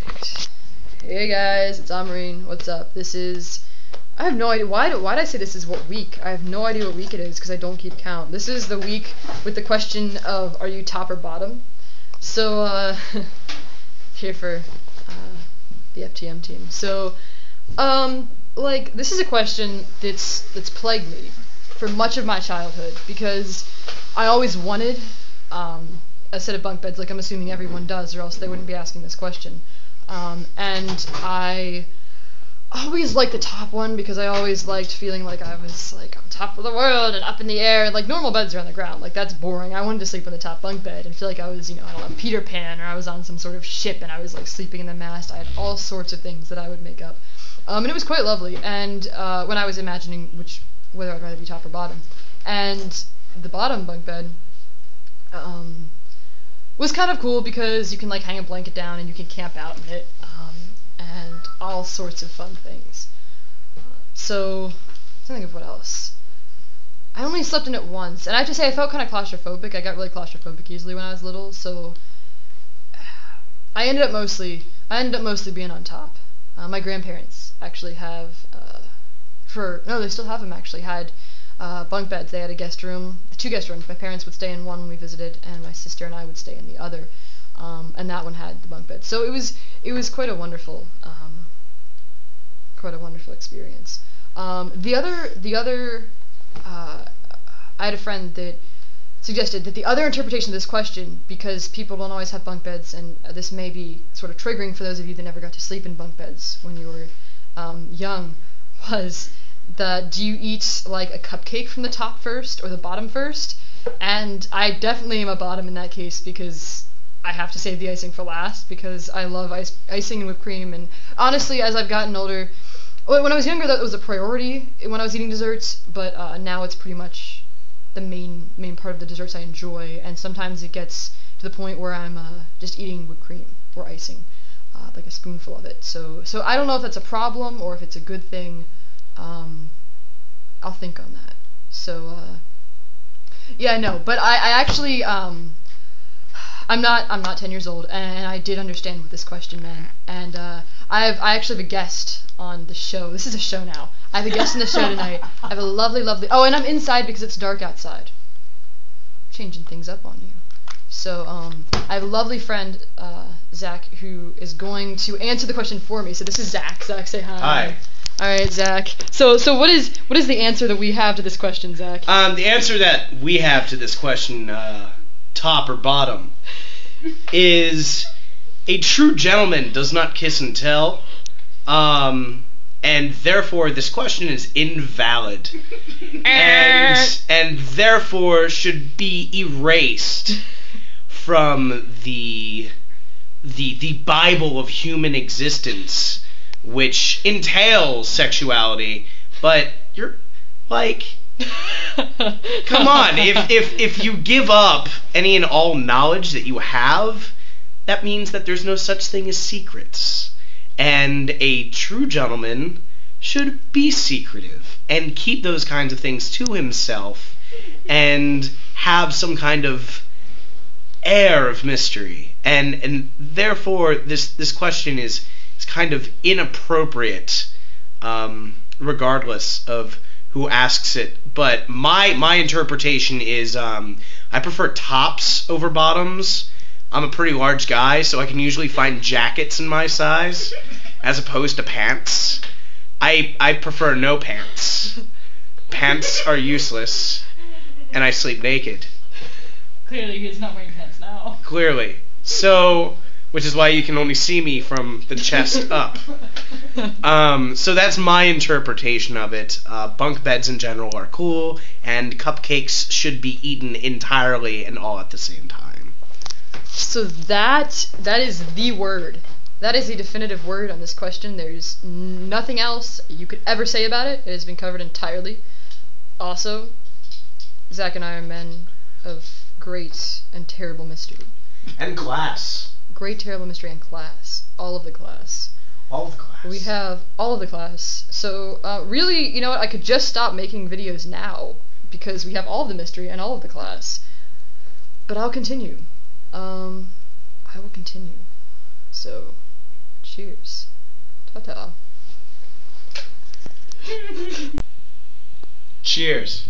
Alright. Hey guys, it's Amarine. What's up? This is... I have no idea. Why'd I say this is what week? I have no idea what week it is because I don't keep count. This is the week with the question of are you top or bottom? So, here for the FTM team. So, like, this is a question that's plagued me for much of my childhood because I always wanted a set of bunk beds, like I'm assuming everyone does, or else they wouldn't be asking this question. And I always liked the top one because I always liked feeling like I was like on top of the world and up in the air. Like normal beds are on the ground, like that's boring. I wanted to sleep on the top bunk bed and feel like I was, you know, I don't know, Peter Pan, or I was on some sort of ship and I was like sleeping in the mast. I had all sorts of things that I would make up, and it was quite lovely. And when I was imagining whether I'd rather be top or bottom, and the bottom bunk bed was kind of cool because you can like hang a blanket down and you can camp out in it, and all sorts of fun things. So, think of what else. I only slept in it once, and I have to say I felt kind of claustrophobic. I got really claustrophobic easily when I was little, so I ended up mostly being on top. My grandparents actually have, they still have them actually, had bunk beds. They had a guest room, 2 guest rooms. My parents would stay in one when we visited, and my sister and I would stay in the other. And that one had the bunk bed. So it was quite a wonderful experience. I had a friend that suggested that the other interpretation of this question, because people don't always have bunk beds, and this may be sort of triggering for those of you that never got to sleep in bunk beds when you were young, was that do you eat like a cupcake from the top first or the bottom first? And I definitely am a bottom in that case because I have to save the icing for last because I love icing and whipped cream. And honestly, as I've gotten older, when I was younger that was a priority when I was eating desserts, but now it's pretty much the main part of the desserts I enjoy, and sometimes it gets to the point where I'm just eating whipped cream or icing, like a spoonful of it. So I don't know if that's a problem or if it's a good thing. I'll think on that. So, yeah, no, but I actually, I'm not 10 years old, and I did understand what this question meant, and, I actually have a guest on the show. This is a show now. I have a guest on the show tonight. I have a lovely, oh, and I'm inside because it's dark outside. Changing things up on you. So, I have a lovely friend, Zach, who is going to answer the question for me. So this is Zach. Zach, say hi. Hi. All right, Zach. So what is the answer that we have to this question, Zach? The answer that we have to this question, top or bottom, is a true gentleman does not kiss and tell, and therefore this question is invalid, and therefore should be erased from the Bible of human existence, which entails sexuality, but you're like, come on, if you give up any and all knowledge that you have, that means that there's no such thing as secrets, and a true gentleman should be secretive and keep those kinds of things to himself and have some kind of air of mystery, and therefore this question is kind of inappropriate, regardless of who asks it. But my interpretation is I prefer tops over bottoms. I'm a pretty large guy, so I can usually find jackets in my size as opposed to pants. I prefer no pants. Pants are useless, and I sleep naked. Clearly, he's not wearing pants now. Clearly. So, which is why you can only see me from the chest up. So that's my interpretation of it. Bunk beds in general are cool, and cupcakes should be eaten entirely and all at the same time. So that is the word. That is the definitive word on this question. There's nothing else you could ever say about it. It has been covered entirely. Also, Zach and I are men of great and terrible mystery. And class. Great, terrible mystery and class. All of the class. All of the class. We have all of the class. So, really, you know what? I could just stop making videos now because we have all of the mystery and all of the class. But I'll continue. I will continue. So, Cheers. Ta-ta. Cheers.